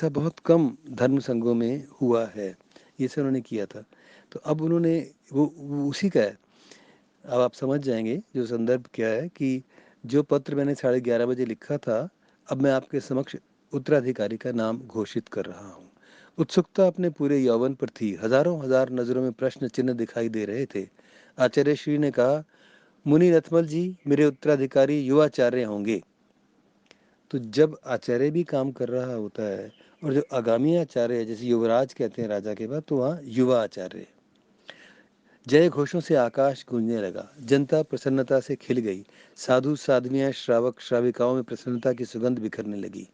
ऐसा बहुत कम धर्म संघों में हुआ है। ये सब उन्होंने किया था। तो अब उन्होंने वो उसी का है। अब आप समझ जाएँगे जो संदर्भ क्या है कि जो पत्र मैंने 11:30 बजे लिखा था, अब मैं आपके समक्ष उत्तराधिकारी का नाम घोषित कर रहा हूँ। उत्सुकता अपने पूरे यौवन पर थी। हज़ारों हज़ार नज़रों में प्रश्न चिन्ह दिखाई दे रहे थे। आचार्य श्री ने कहा, मुनि रथमल जी मेरे उत्तराधिकारी युवाचार्य होंगे। तो जब आचार्य भी काम कर रहा होता है और जो आगामी आचार्य है, जैसे युवराज कहते हैं राजा के बाद, तो वहाँ युवा आचार्य। जय घोषों से आकाश गूंजने लगा। जनता प्रसन्नता से खिल गई। साधु साध्वियां श्रावक श्राविकाओं में प्रसन्नता की सुगंध बिखरने लगी।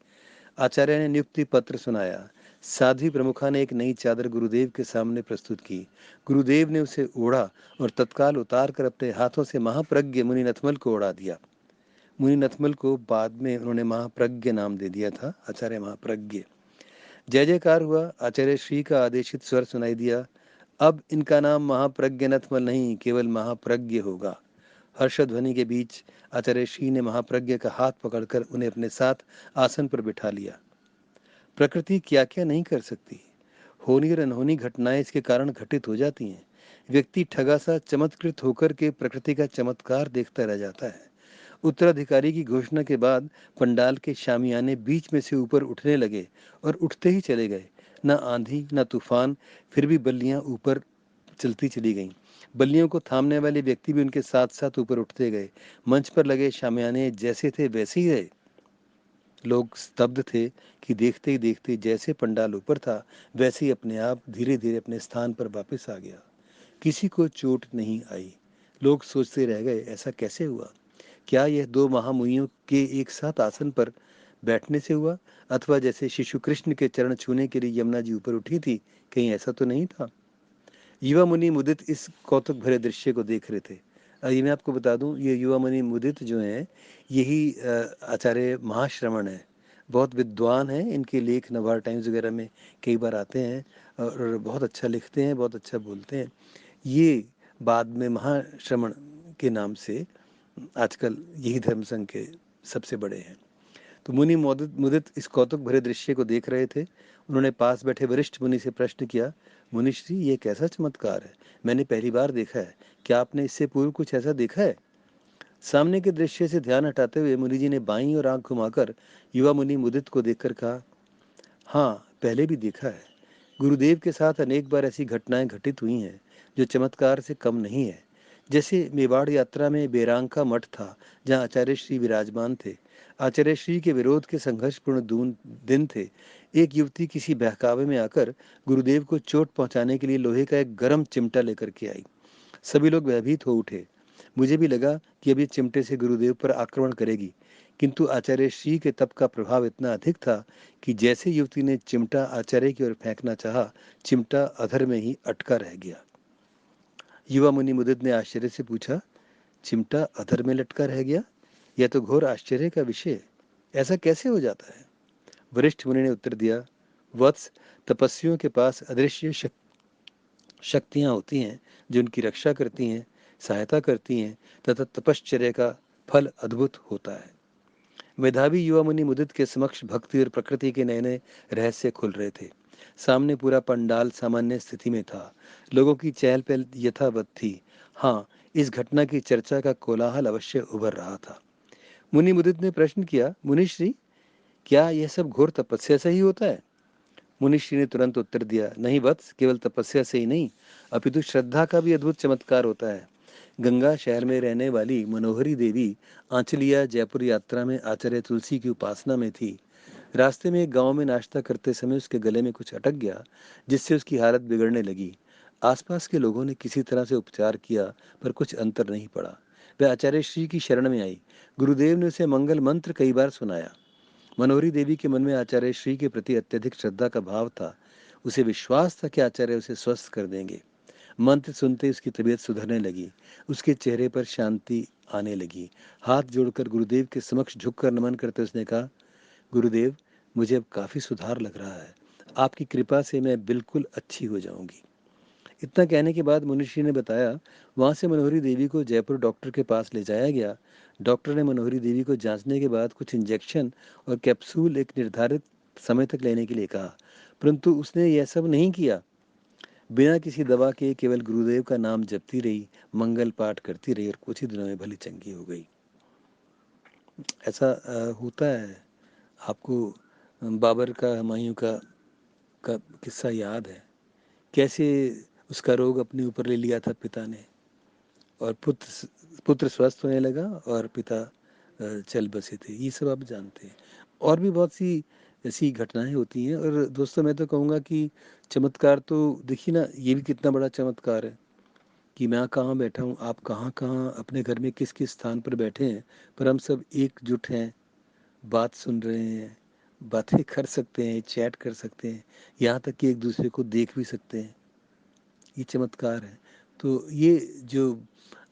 आचार्य ने नियुक्ति पत्र सुनाया। साध्वी प्रमुखा ने एक नई चादर गुरुदेव के सामने प्रस्तुत की। गुरुदेव ने उसे ओढ़ा और तत्काल उतार कर अपने हाथों से महाप्रज्ञ मुनि नथमल को ओढ़ा दिया। मुनि नथमल को बाद में उन्होंने महाप्रज्ञ नाम दे दिया था, आचार्य महाप्रज्ञ। जय जयकार हुआ। आचार्य श्री का आदेशित स्वर सुनाई दिया, अब इनका नाम महाप्रज्ञ नथमल नहीं, केवल महाप्रज्ञ होगा। हर्षध्वनि के बीच आचार्य श्री ने महाप्रज्ञ का हाथ पकड़कर उन्हें अपने साथ आसन पर बिठा लिया। प्रकृति क्या क्या नहीं कर सकती। होनी और अनहोनी घटनाएं इसके कारण घटित हो जाती हैं। व्यक्ति ठगा सा चमत्कृत होकर के प्रकृति का चमत्कार देखता रह जाता है। उत्तराधिकारी की घोषणा के बाद पंडाल के शामियाने बीच में से ऊपर उठने लगे और उठते ही चले गए। न आंधी न तूफान, फिर भी बल्लियां ऊपर चलती चली गईं। बल्लियों को थामने वाले व्यक्ति भी उनके साथ साथ ऊपर उठते गए। मंच पर लगे शामियाने जैसे थे वैसे ही रहे। लोग स्तब्ध थे कि देखते ही देखते जैसे पंडाल ऊपर था वैसे ही अपने आप धीरे धीरे अपने स्थान पर वापस आ गया। किसी को चोट नहीं आई। लोग सोचते रह गए, ऐसा कैसे हुआ? क्या यह दो महामुनियों के एक साथ आसन पर बैठने से हुआ, अथवा जैसे शिशु कृष्ण के चरण छूने के लिए यमुना जी ऊपर उठी थी, कहीं ऐसा तो नहीं था? युवा मुनि मुदित इस कौतुक भरे दृश्य को देख रहे थे। ये मैं आपको बता दूं, ये युवा मुनि मुदित जो हैं, यही आचार्य महाश्रवण है। बहुत विद्वान हैं, इनके लेख नवार टाइम्स वगैरह में कई बार आते हैं और बहुत अच्छा लिखते हैं, बहुत अच्छा बोलते हैं। ये बाद में महाश्रवण के नाम से आजकल यही धर्म संघ के सबसे बड़े हैं। तो मुनि मुदित मुदित इस कौतुक भरे दृश्य को देख रहे थे। उन्होंने पास बैठे वरिष्ठ मुनि से प्रश्न किया, मुनिश्री ये कैसा चमत्कार है? मैंने पहली बार देखा है। क्या आपने इससे पूर्व कुछ ऐसा देखा है? सामने के दृश्य से ध्यान हटाते हुए मुनि जी ने बाईं और आंख घुमाकर युवा मुनि मुदित को देखकर कहा, हाँ पहले भी देखा है। गुरुदेव के साथ अनेक बार ऐसी घटनाएं घटित हुई हैं जो चमत्कार से कम नहीं है। जैसे मेवाड़ यात्रा में बेरांका मठ था, जहाँ आचार्य श्री विराजमान थे। आचार्य श्री के विरोध के संघर्षपूर्ण दिन थे। एक युवती किसी बहकावे में आकर गुरुदेव को चोट पहुंचाने के लिए लोहे का एक गर्म चिमटा लेकर के आई। सभी लोग भयभीत हो उठे। मुझे भी लगा कि अब ये चिमटे से गुरुदेव पर आक्रमण करेगी, किंतु आचार्य श्री के तप का प्रभाव इतना अधिक था कि जैसे युवती ने चिमटा आचार्य की ओर फेंकना चाहा, चिमटा अधर में ही अटका रह गया। युवा मुनि मुदित ने आश्चर्य से पूछा, चिमटा अधर में लटका रह गया? यह तो घोर आश्चर्य का विषय है। ऐसा कैसे हो जाता है? वरिष्ठ मुनि ने उत्तर दिया, वत्स, तपस्वियों के पास अदृश्य शक्तियां होती हैं जो उनकी रक्षा करती हैं, सहायता करती हैं, तथा तपश्चर्या का फल अद्भुत होता है। मेधावी युवा मुनि मुदित के समक्ष भक्ति और प्रकृति के नए नए रहस्य खुल रहे थे। सामने पूरा पंडाल सामान्य स्थिति में था। लोगों की चहल पहल यथावत थी। हाँ, इस घटना की चर्चा का कोलाहल अवश्य उभर रहा था। मुनि मुदित ने प्रश्न किया, मुनिश्री, क्या यह सब घोर तपस्या से ही होता है? मुनिश्री ने तुरंत उत्तर दिया, नहीं वत्स, केवल तपस्या से ही नहीं, अपितु श्रद्धा का भी अद्भुत चमत्कार होता है। गंगा शहर में रहने वाली मनोहरी देवी आंचलिया जयपुर यात्रा में आचार्य तुलसी की उपासना में थी। रास्ते में एक गांव में नाश्ता करते समय उसके गले में कुछ अटक गया, जिससे उसकी हालत बिगड़ने लगी। आसपास के लोगों ने किसी तरह से उपचार किया, पर कुछ अंतर नहीं पड़ा। वह आचार्य श्री की शरण में आई। गुरुदेव ने उसे मंगल मंत्र कई बार सुनाया। मनोहरी देवी के मन में आचार्य श्री के प्रति अत्यधिक श्रद्धा का भाव था। उसे विश्वास था कि आचार्य उसे स्वस्थ कर देंगे। मंत्र सुनते उसकी तबीयत सुधरने लगी। उसके चेहरे पर शांति आने लगी। हाथ जोड़कर गुरुदेव के समक्ष झुककर नमन करते उसने कहा, गुरुदेव, मुझे अब काफी सुधार लग रहा है। आपकी कृपा से मैं बिल्कुल अच्छी हो जाऊंगी। इतना कहने के बाद मनुष्य ने बताया, वहां से मनोहरी देवी को जयपुर डॉक्टर के पास ले जाया गया। डॉक्टर ने मनोहरी देवी को जांचने के बाद कुछ इंजेक्शन और कैप्सूल एक निर्धारित समय तक लेने के लिए कहा, परंतु उसने यह सब नहीं किया। बिना किसी दवा के केवल गुरुदेव का नाम जपती रही, मंगल पाठ करती रही और कुछ ही दिनों में भली चंगी हो गई। ऐसा होता है। आपको बाबर का, हुमायूं का किस्सा याद है, कैसे उसका रोग अपने ऊपर ले लिया था पिता ने, और पुत्र स्वस्थ होने लगा और पिता चल बसे थे। ये सब आप जानते हैं। और भी बहुत सी ऐसी घटनाएं होती हैं। और दोस्तों, मैं तो कहूँगा कि चमत्कार तो देखिए ना, ये भी कितना बड़ा चमत्कार है कि मैं कहाँ बैठा हूँ, आप कहाँ कहाँ अपने घर में किस किस स्थान पर बैठे हैं, पर हम सब एकजुट हैं, बात सुन रहे हैं, बातें कर सकते हैं, चैट कर सकते हैं, यहाँ तक कि एक दूसरे को देख भी सकते हैं। ये चमत्कार है। तो ये जो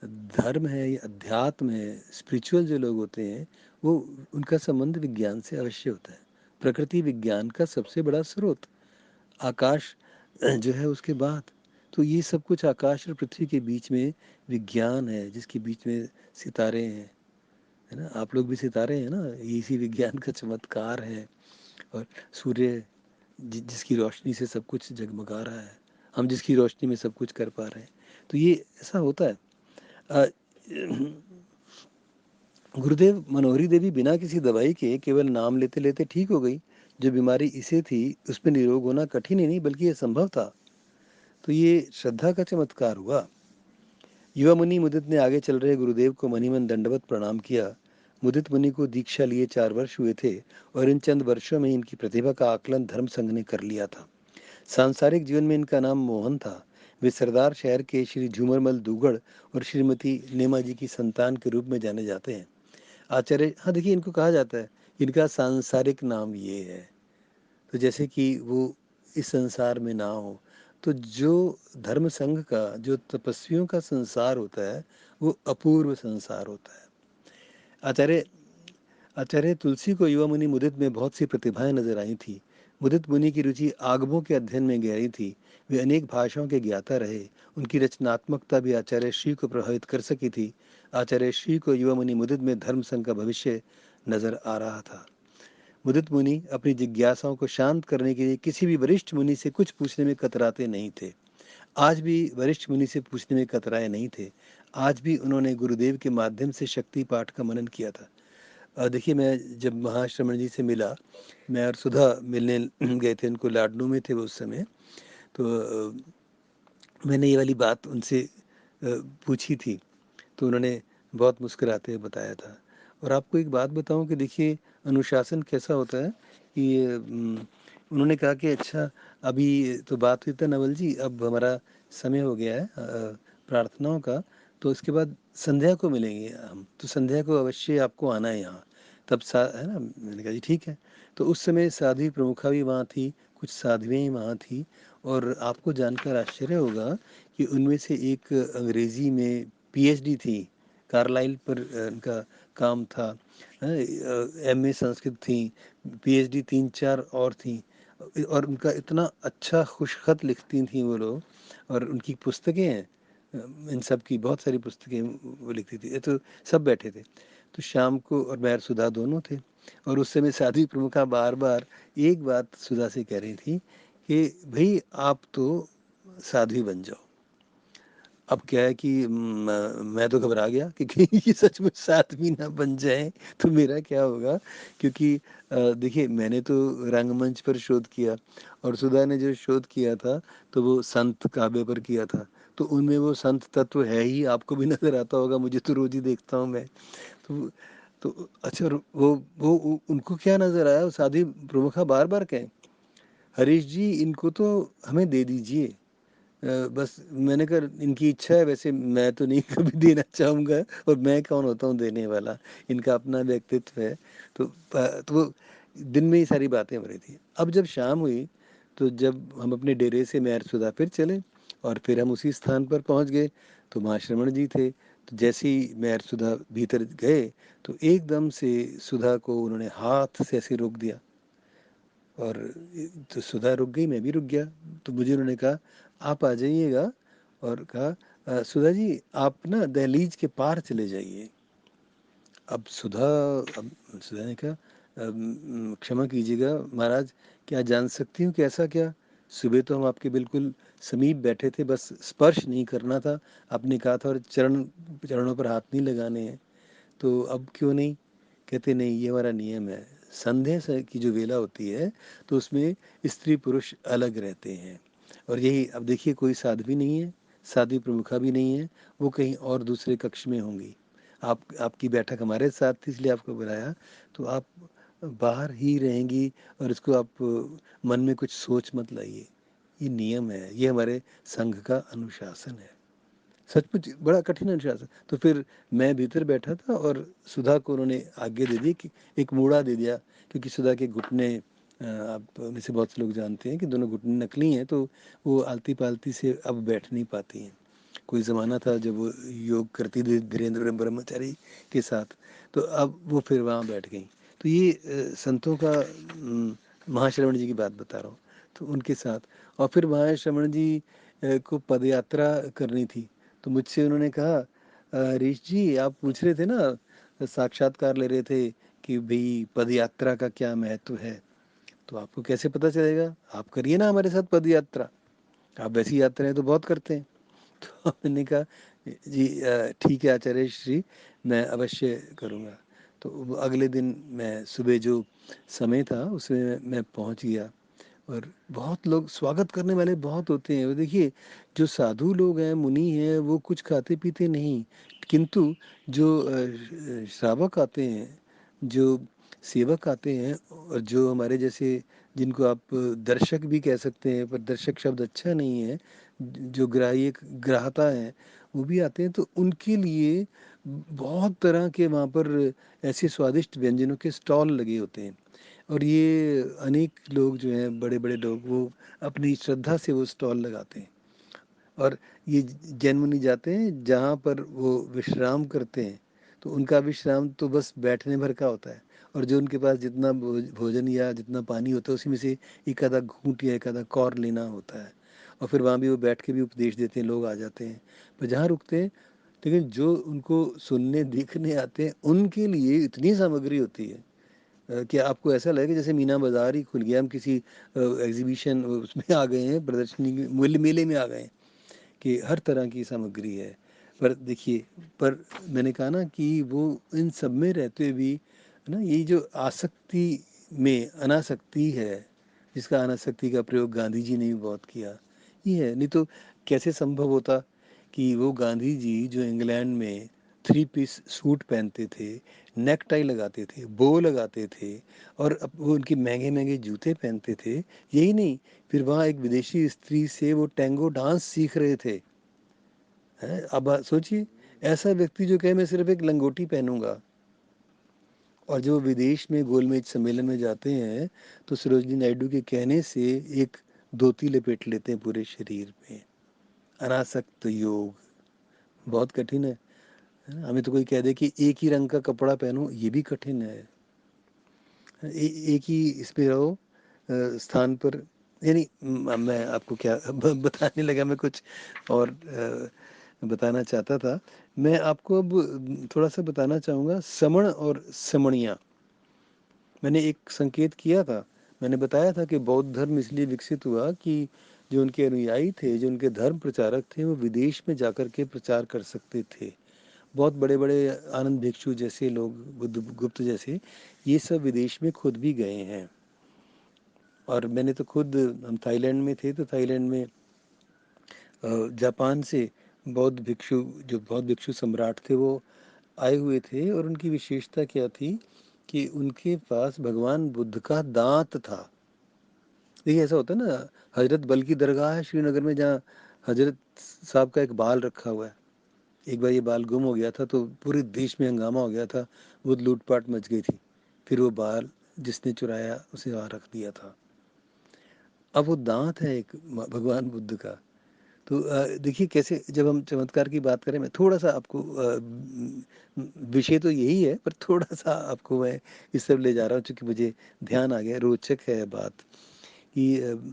धर्म है, ये अध्यात्म है, स्पिरिचुअल जो लोग होते हैं, वो उनका संबंध विज्ञान से अवश्य होता है। प्रकृति विज्ञान का सबसे बड़ा स्रोत, आकाश जो है उसके बाद। तो ये सब कुछ आकाश और पृथ्वी के बीच में विज्ञान है, जिसके बीच में सितारे हैं, है ना। आप लोग भी सितारे हैं ना, ये इसी विज्ञान का चमत्कार है। और सूर्य जिसकी रोशनी से सब कुछ जगमगा रहा है, हम जिसकी रोशनी में सब कुछ कर पा रहे हैं। तो ये ऐसा होता है। अ, गुरुदेव मनोहरी देवी बिना किसी दवाई के केवल नाम लेते लेते ठीक हो गई। जो बीमारी इसे थी, उसमें निरोग होना कठिन ही नहीं बल्कि ये संभव था। तो ये श्रद्धा का चमत्कार हुआ। युवा मुनि मुदित ने आगे चल रहे गुरुदेव को मनी मन दंडवत प्रणाम किया। मुदित मुनि को दीक्षा लिए 4 वर्ष हुए थे, और इन चंद वर्षों में इनकी प्रतिभा का आकलन धर्म संघ ने कर लिया था। सांसारिक जीवन में इनका नाम मोहन था। वे सरदार शहर के श्री झूमरमल दुगड़ और श्रीमती नेमा जी की संतान के रूप में जाने जाते हैं। आचार्य, हाँ देखिए, इनको कहा जाता है, इनका सांसारिक नाम ये है। तो जैसे कि वो इस संसार में ना हो, तो जो धर्म संघ का, जो तपस्वियों का संसार होता है, वो अपूर्व संसार होता है। आचार्य आचार्य तुलसी को युवा मुनि मुदित में बहुत सी प्रतिभाएं नजर आई थी। मुदित मुनि की रुचि आगमों के अध्ययन में गहरी थी। वे अनेक भाषाओं के ज्ञाता रहे। उनकी रचनात्मकता भी आचार्य श्री को प्रभावित कर सकी थी। आचार्य श्री को युवा मुनि मुदित में धर्म संघ का भविष्य नजर आ रहा था। मुदित मुनि अपनी जिज्ञासाओं को शांत करने के लिए किसी भी वरिष्ठ मुनि से कुछ पूछने में कतराते नहीं थे। आज भी वरिष्ठ मुनि से पूछने में कतराए नहीं थे। आज भी उन्होंने गुरुदेव के माध्यम से शक्ति पाठ का मनन किया था। देखिए, मैं जब महाश्रमण जी से मिला, मैं और सुधा मिलने गए थे, उनको लाडनू में थे वो उस समय। तो मैंने ये वाली बात उनसे पूछी थी, तो उन्होंने बहुत मुस्कुराते हुए बताया था। और आपको एक बात बताऊं कि देखिए, अनुशासन कैसा होता है कि उन्होंने कहा कि अच्छा, अभी तो बात हुई था नवल जी, अब हमारा समय हो गया है प्रार्थनाओं का, तो इसके बाद संध्या को मिलेंगे हम, तो संध्या को अवश्य आपको आना है यहाँ। तब है ना। मैंने कहा जी ठीक है। तो उस समय साध्वी प्रमुखा भी वहाँ थी, कुछ साध्वियाँ वहाँ थी। और आपको जानकर आश्चर्य होगा कि उनमें से एक अंग्रेजी में पीएचडी थी, कार्लाइल पर उनका काम था। एमए संस्कृत थी, पीएचडी 3-4 और थी। और उनका इतना अच्छा खुशखत लिखती थी वो लोग। और उनकी पुस्तकें हैं, इन सब की बहुत सारी पुस्तकें वो लिखती थी। ये तो सब बैठे थे। तो शाम को, और मैं और सुधा दोनों थे। और उस समय साध्वी प्रमुखा बार बार एक बात सुधा से कह रही थी कि भाई आप तो साध्वी बन जाओ। अब क्या है कि मैं तो घबरा गया कि कहीं ये सचमुच साथ भी ना बन जाए तो मेरा क्या होगा। क्योंकि देखिए, मैंने तो रंगमंच पर शोध किया, और सुधा ने जो शोध किया था तो वो संत काव्य पर किया था। तो उनमें वो संत तत्व है ही, आपको भी नजर आता होगा, मुझे तो रोज ही देखता हूँ मैं। तो अच्छा, वो उनको क्या नजर आया, साध्वी प्रमुखा बार बार कहें, हरीश जी इनको तो हमें दे दीजिए। बस मैंने कहा इनकी इच्छा है, वैसे मैं तो नहीं कभी देना चाहूँगा, और मैं कौन होता हूँ देने वाला, इनका अपना व्यक्तित्व है। तो वो दिन में ही सारी बातें हो रही थी। अब जब शाम हुई, तो जब हम अपने डेरे से मैं और सुधा फिर चले, और फिर हम उसी स्थान पर पहुंच गए, तो महाश्रमण जी थे। तो जैसे ही मैं और सुधा भीतर गए, तो एकदम से सुधा को उन्होंने हाथ से ऐसे रोक दिया। और तो सुधा रुक गई, मैं भी रुक गया। तो मुझे उन्होंने कहा आप आ जाइएगा, और कहा सुधा जी आप ना दहलीज के पार चले जाइए। अब सुधा ने कहा क्षमा कीजिएगा महाराज, क्या जान सकती हूँ कि ऐसा क्या? सुबह तो हम आपके बिल्कुल समीप बैठे थे, बस स्पर्श नहीं करना था, आपने कहा था, और चरणों पर हाथ नहीं लगाने हैं, तो अब क्यों नहीं? कहते नहीं, ये हमारा नियम है। संध्या की जो वेला होती है तो उसमें स्त्री पुरुष अलग रहते हैं। और यही, अब देखिए, कोई साध्वी नहीं है, साध्वी प्रमुखा भी नहीं है, वो कहीं और दूसरे कक्ष में होंगी। आपकी बैठक हमारे साथ थी इसलिए आपको बुलाया, तो आप बाहर ही रहेंगी, और इसको आप मन में कुछ सोच मत लाइए। ये नियम है, ये हमारे संघ का अनुशासन है। सचमुच बड़ा कठिन अनुशासन। तो फिर मैं भीतर बैठा था और सुधा को उन्होंने आज्ञा दे दी कि एक मूड़ा दे दिया, क्योंकि सुधा के घुटने, आप में से बहुत से लोग जानते हैं कि दोनों घुटने नकली हैं, तो वो आलती पालती से अब बैठ नहीं पाती हैं। कोई ज़माना था जब वो योग करती थी धीरेन्द्र ब्रह्मचारी के साथ, तो अब वो फिर वहाँ बैठ गई। तो ये संतों का, महाश्रवण जी की बात बता रहा हूँ, तो उनके साथ। और फिर महाश्रवण जी को पद यात्रा करनी थी, तो मुझसे उन्होंने कहा, ऋषि जी आप पूछ रहे थे ना, साक्षात्कार ले रहे थे कि भाई पद यात्रा का क्या महत्व है, तो आपको कैसे पता चलेगा? आप करिए ना हमारे साथ पद यात्रा, आप वैसी यात्राएं तो बहुत करते हैं। तो मैंने कहा, जी ठीक है आचार्य श्री, मैं अवश्य करूँगा। तो अगले दिन मैं सुबह जो समय था उसमें मैं पहुँच गया, और बहुत लोग स्वागत करने वाले बहुत होते हैं। वो देखिए, जो साधु लोग हैं, मुनि हैं, वो कुछ खाते पीते नहीं, किंतु जो श्रावक आते हैं, जो सेवक आते हैं, और जो हमारे जैसे, जिनको आप दर्शक भी कह सकते हैं, पर दर्शक शब्द अच्छा नहीं है, जो ग्राहता है, वो भी आते हैं, तो उनके लिए बहुत तरह के वहाँ पर ऐसे स्वादिष्ट व्यंजनों के स्टॉल लगे होते हैं। और ये अनेक लोग जो हैं, बड़े बड़े लोग, वो अपनी श्रद्धा से वो स्टॉल लगाते हैं। और ये जैन मुनि जाते हैं जहाँ पर वो विश्राम करते हैं, तो उनका विश्राम तो बस बैठने भर का होता है, और जो उनके पास जितना भोजन या जितना पानी होता है, उसी में से एक आधा घूंट या एक आधा कौर लेना होता है। और फिर वहाँ भी वो बैठ के भी उपदेश देते हैं, लोग आ जाते हैं। पर जहाँ रुकते हैं, लेकिन जो उनको सुनने देखने आते हैं, उनके लिए इतनी सामग्री होती है कि आपको ऐसा लगे जैसे मीना बाजार ही खुल गया, हम किसी एग्जीबिशन उसमें आ गए हैं, प्रदर्शनी मेले में आ गए हैं, कि हर तरह की सामग्री है। पर देखिए, पर मैंने कहा ना कि वो इन सब में रहते हुए भी, है ना, ये जो आसक्ति में अनासक्ति है, जिसका अनासक्ति का प्रयोग गांधी जी ने भी बहुत किया, ये है। नहीं तो कैसे संभव होता कि वो गांधी जी जो इंग्लैंड में 3 पीस सूट पहनते थे, नेक टाई लगाते थे, बो लगाते थे, और वो उनके महंगे महंगे जूते पहनते थे, यही नहीं, फिर वहाँ एक विदेशी स्त्री से वो टैंगो डांस सीख रहे थे। हैं, अब सोचिए, ऐसा व्यक्ति जो कहे मैं सिर्फ एक लंगोटी पहनूंगा, और जो विदेश में गोलमेज सम्मेलन में जाते हैं, तो सरोजनी नायडू के कहने से एक धोती लपेट लेते हैं पूरे शरीर में। अनासक्त योग बहुत कठिन है ना? हमें तो कोई कह दे कि एक ही रंग का कपड़ा पहनो, ये भी कठिन है। एक ही इसमें रहो स्थान पर, यानी मैं आपको क्या बताने लगा, मैं कुछ और बताना चाहता था। मैं आपको अब थोड़ा सा बताना चाहूँगा समण और समणिया। मैंने एक संकेत किया था, मैंने बताया था कि बौद्ध धर्म इसलिए विकसित हुआ कि जो उनके अनुयायी थे, जो उनके धर्म प्रचारक थे, वो विदेश में जाकर के प्रचार कर सकते थे। बहुत बड़े बड़े आनंद भिक्षु जैसे लोग, बुद्ध गुप्त जैसे, ये सब विदेश में खुद भी गए हैं। और मैंने तो खुद, हम थाईलैंड में थे, तो थाईलैंड में जापान से बौद्ध भिक्षु, जो बौद्ध भिक्षु सम्राट थे, वो आए हुए थे, और उनकी विशेषता क्या थी कि उनके पास भगवान बुद्ध का दांत था। देखिए, ऐसा होता है ना, हजरत बल की दरगाह है श्रीनगर में, जहाँ हजरत साहब का एक बाल रखा हुआ है। एक बार ये बाल गुम हो गया था, तो पूरे देश में हंगामा हो गया था, बहुत लूटपाट मच गई थी। फिर वो बाल जिसने चुराया उसे वहाँ रख दिया था। अब वो दांत है एक भगवान बुद्ध का। तो देखिए कैसे, जब हम चमत्कार की बात करें, मैं थोड़ा सा आपको विषय तो यही है, पर थोड़ा सा आपको मैं इस तरफ ले जा रहा हूँ, चूँकि मुझे ध्यान आ गया, रोचक है बात, कि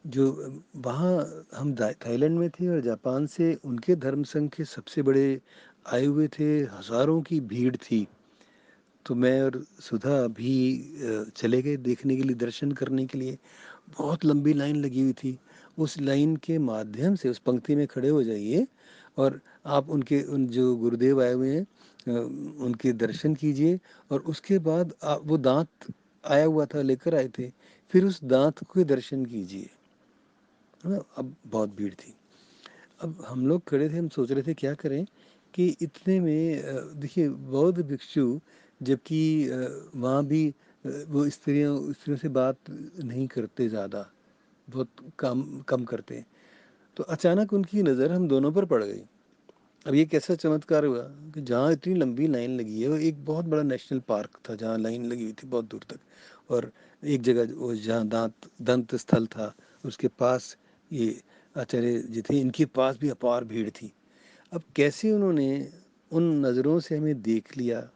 जो वहाँ हम थाईलैंड में थे, और जापान से उनके धर्म संघ के सबसे बड़े आए हुए थे, हज़ारों की भीड़ थी। तो मैं और सुधा भी चले गए देखने के लिए, दर्शन करने के लिए। बहुत लंबी लाइन लगी हुई थी। उस लाइन के माध्यम से उस पंक्ति में खड़े हो जाइए और आप उनके उन जो गुरुदेव आए हुए हैं उनके दर्शन कीजिए, और उसके बाद आप वो दांत आया हुआ था लेकर आए थे, फिर उस दांत के दर्शन कीजिए, है ना। अब बहुत भीड़ थी। अब हम लोग खड़े थे, हम सोच रहे थे क्या करें कि इतने में देखिए बौद्ध भिक्षु, जबकि वहाँ भी वो स्त्रियों स्त्रियों से बात नहीं करते, ज़्यादा बहुत कम कम करते हैं। तो अचानक उनकी नज़र हम दोनों पर पड़ गई। अब ये कैसा चमत्कार हुआ कि जहाँ इतनी लंबी लाइन लगी है, वो एक बहुत बड़ा नेशनल पार्क था जहाँ लाइन लगी हुई थी बहुत दूर तक, और एक जगह वो जहाँ दंत स्थल था उसके पास ये आचार्य जी थे, इनके पास भी अपार भीड़ थी। अब कैसे उन्होंने उन नज़रों से हमें देख लिया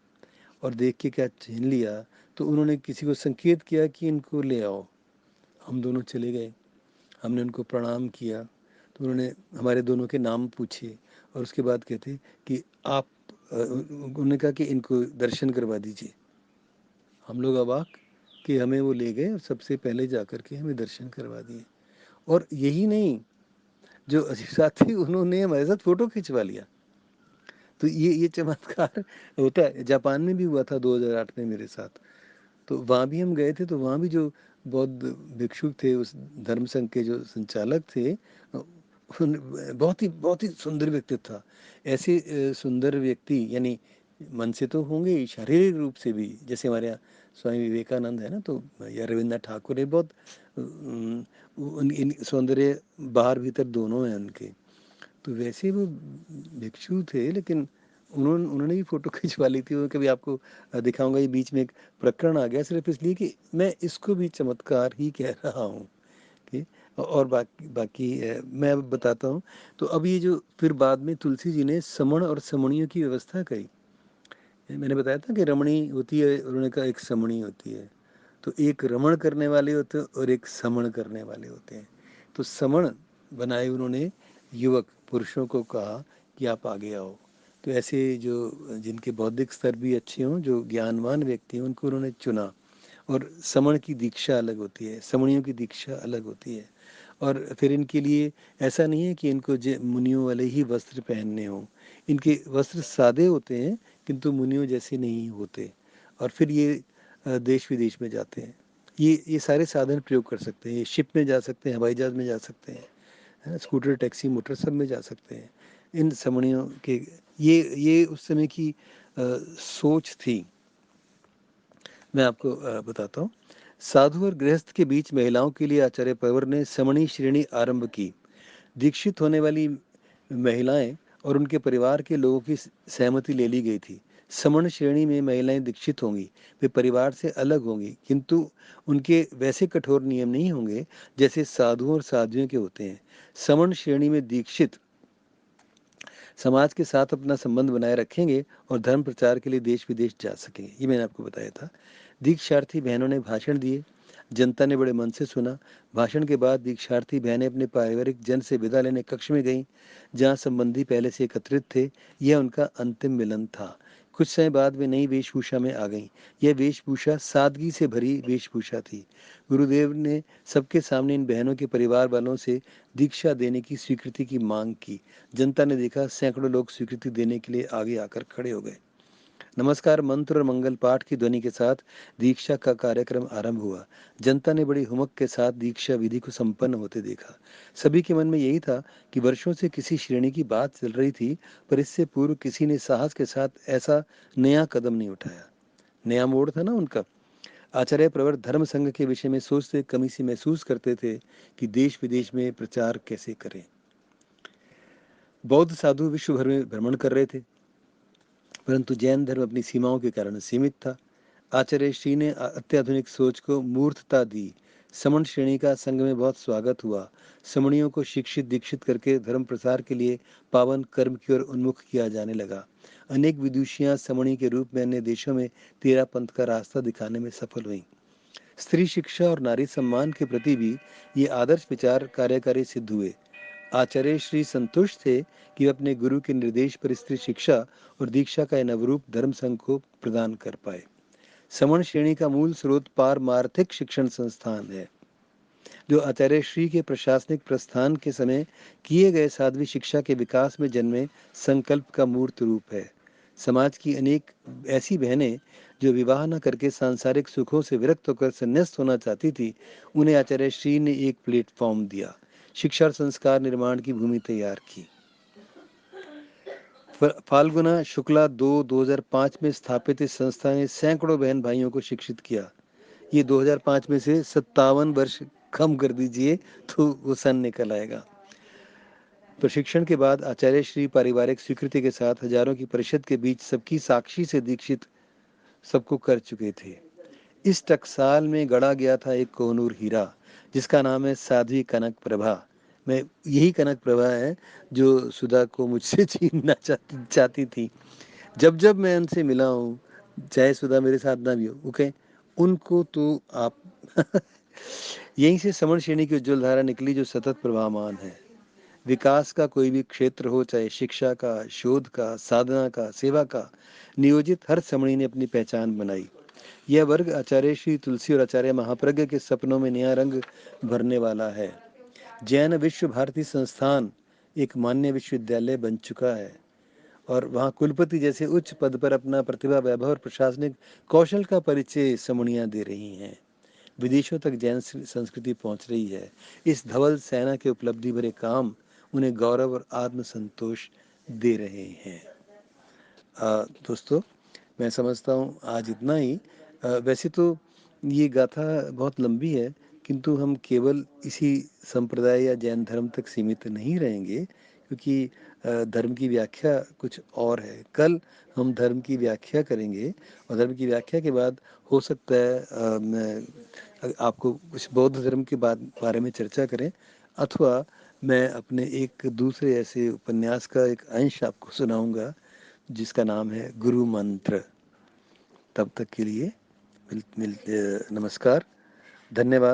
और देख के क्या छीन लिया, तो उन्होंने किसी को संकेत किया कि इनको ले आओ। हम दोनों चले गए, हमने उनको प्रणाम किया, तो उन्होंने हमारे दोनों के नाम पूछे और उसके बाद कहते कि आप उन्होंने कहा कि इनको दर्शन करवा दीजिए। हम लोग अवाक कि हमें वो ले गए और सबसे पहले जा कर के हमें दर्शन करवा दिए। और यही नहीं, जो साथी उन्होंने हमारे साथ फोटो खिंचवा लिया। तो ये चमत्कार होता है। जापान में भी हुआ था 2008 में मेरे साथ। तो वहाँ भी हम गए थे, तो वहाँ भी जो बौद्ध भिक्षु थे, उस धर्म संघ के जो संचालक थे, बहुत ही सुंदर व्यक्तित्व था। ऐसे सुंदर व्यक्ति यानी मन से तो होंगे ही, शारीरिक रूप से भी, जैसे हमारे यहाँ स्वामी विवेकानंद है ना, तो या रविन्द्रनाथ ठाकुर है, बहुत इन सौंदर्य बाहर भीतर दोनों हैं उनके। तो वैसे वो भिक्षु थे, लेकिन उन्होंने भी फोटो खिंचवा ली थी। वो कभी आपको दिखाऊंगा। ये बीच में एक प्रकरण आ गया सिर्फ इसलिए कि मैं इसको भी चमत्कार ही कह रहा हूँ कि, और बाकी बाकी मैं अब बताता हूँ। तो अब ये जो फिर बाद में तुलसी जी ने समण और समणियों की व्यवस्था करी। मैंने बताया था कि रमणी होती है, उन्होंने कहा एक समणी होती है। तो एक रमण करने वाले होते हैं और एक समण करने वाले होते हैं। तो समण बनाए उन्होंने युवक पुरुषों को कहा कि आप आगे आओ। तो ऐसे जो जिनके बौद्धिक स्तर भी अच्छे हों, जो ज्ञानवान व्यक्ति हों, उनको उन्होंने चुना। और समण की दीक्षा अलग होती है, समणियों की दीक्षा अलग होती है। और फिर इनके लिए ऐसा नहीं है कि इनको मुनियों वाले ही वस्त्र पहनने हों। इनके वस्त्र सादे होते हैं किंतु मुनियों जैसे नहीं होते। और फिर ये देश विदेश में जाते हैं। ये सारे साधन प्रयोग कर सकते हैं। ये शिप में जा सकते हैं, हवाई जहाज में जा सकते हैं, है ना, स्कूटर, टैक्सी, मोटर सब में जा सकते हैं। इन समणियों के ये उस समय की सोच थी। मैं आपको बताता हूँ। साधु और गृहस्थ के बीच महिलाओं के लिए आचार्य परवर ने समणी श्रेणी आरंभ की। दीक्षित होने वाली महिलाएं और उनके परिवार के लोगों की सहमति ले ली गई थी। समण श्रेणी में महिलाएं दीक्षित होंगी, वे परिवार से अलग होंगी, किंतु उनके वैसे कठोर नियम नहीं होंगे जैसे साधुओं और साध्वियों के होते हैं। समण श्रेणी में दीक्षित समाज के साथ अपना संबंध बनाए रखेंगे और धर्म प्रचार के लिए देश विदेश जा सकेंगे। ये मैंने आपको बताया था। दीक्षार्थी बहनों ने भाषण दिए, जनता ने बड़े मन से सुना। भाषण के बाद दीक्षार्थी बहनें अपने पारिवारिक जन से विदा लेने कक्ष में गईं, जहां संबंधी पहले से एकत्रित थे। यह उनका अंतिम मिलन था। कुछ समय बाद वे नई वेशभूषा में आ गईं। यह वेशभूषा सादगी से भरी वेशभूषा थी। गुरुदेव ने सबके सामने इन बहनों के परिवार वालों से दीक्षा देने की स्वीकृति की मांग की। जनता ने देखा, सैकड़ों लोग स्वीकृति देने के लिए आगे आकर खड़े हो गए। नमस्कार मंत्र और मंगल पाठ की ध्वनि के साथ दीक्षा का कार्यक्रम आरंभ हुआ। जनता ने बड़ी हुमक के साथ दीक्षा विधि को संपन्न होते देखा। सभी के मन में यही था कि वर्षों से किसी श्रेणी की बात चल रही थी, पर इससे पूर्व किसी ने साहस के साथ ऐसा नया कदम नहीं उठाया। नया मोड़ था ना उनका। आचार्य प्रवर धर्म संघ के विषय में सोचते कमी से महसूस करते थे कि देश विदेश में प्रचार कैसे करें। बौद्ध साधु विश्व भर में भ्रमण कर रहे थे, परंतु जैन धर्म अपनी सीमाओं के कारण सीमित था। आचार्य श्री ने अत्याधुनिक सोच को मूर्तता दी। समण श्रेणी का संघ में बहुत स्वागत हुआ। समणियों को शिक्षित दीक्षित करके धर्म प्रसार के लिए पावन कर्म की ओर उन्मुख किया जाने लगा। अनेक विदुषियां समणी के रूप में अन्य देशों में तेरा पंथ का रास्ता दिखाने में सफल हुई। स्त्री शिक्षा और नारी सम्मान के प्रति भी ये आदर्श विचार कार्यकारी सिद्ध हुए। आचार्य श्री संतुष्ट थे कि वे अपने गुरु के निर्देश पर स्त्री शिक्षा और दीक्षा का नवरूप धर्म संघ को प्रदान कर पाए। समण श्रेणी का मूल स्रोत पारमार्थिक शिक्षण संस्थान है, जो आचार्य श्री के प्रशासनिक प्रस्थान के समय किए गए साध्वी शिक्षा के विकास में जन्मे संकल्प का मूर्त रूप है। समाज की अनेक ऐसी बहनें जो विवाह न करके सांसारिक सुखों से विरक्त होकर संन्यास्त होना चाहती थी, उन्हें आचार्य श्री ने एक प्लेटफॉर्म दिया, शिक्षा और संस्कार निर्माण की भूमि तैयार की। फाल्गुना शुक्ला 2005 में स्थापित इस संस्था ने सैकड़ों बहन भाइयों को शिक्षित किया। ये 2005 में से 57 वर्ष कम कर दीजिए तो वो सन निकल आएगा। प्रशिक्षण के बाद आचार्य श्री पारिवारिक स्वीकृति के साथ हजारों की परिषद के बीच सबकी साक्षी से दीक्षित सबको कर चुके थे। इस टकसाल में गढ़ा गया था एक कोहनूर हीरा, जिसका नाम है साध्वी कनक प्रभा। मैं यही कनक प्रभा है जो सुधा को मुझसे छीनना चाहती थी। जब जब मैं उनसे मिला हूँ, चाहे सुधा मेरे साथ ना भी हो, ओके, उनको तो आप यहीं से समण श्रेणी की उज्ज्वल धारा निकली जो सतत प्रवाहमान है। विकास का कोई भी क्षेत्र हो, चाहे शिक्षा का, शोध का, साधना का, सेवा का, नियोजित हर समणी ने अपनी पहचान बनाई। यह वर्ग आचार्य श्री तुलसी और आचार्य महाप्रज्ञ के सपनों में नया रंग भरने वाला है। जैन विश्व भारती संस्थान एक मान्य विश्वविद्यालय बन चुका है और वहाँ कुलपति जैसे उच्च पद पर अपना प्रतिभा, वैभव और प्रशासनिक कौशल का परिचय समणियां दे रही हैं। विदेशों तक जैन संस्कृति पहुंच रही है। इस धवल सेना के उपलब्धि भरे काम उन्हें गौरव और आत्मसंतोष दे रहे हैं। दोस्तों, मैं समझता हूँ आज इतना ही। वैसे तो ये गाथा बहुत लंबी है, किंतु हम केवल इसी संप्रदाय या जैन धर्म तक सीमित नहीं रहेंगे, क्योंकि धर्म की व्याख्या कुछ और है। कल हम धर्म की व्याख्या करेंगे और धर्म की व्याख्या के बाद हो सकता है मैं आपको कुछ बौद्ध धर्म के बारे में चर्चा करें, अथवा मैं अपने एक दूसरे ऐसे उपन्यास का एक अंश आपको सुनाऊंगा जिसका नाम है गुरु मंत्र। तब तक के लिए नमस्कार, धन्यवाद।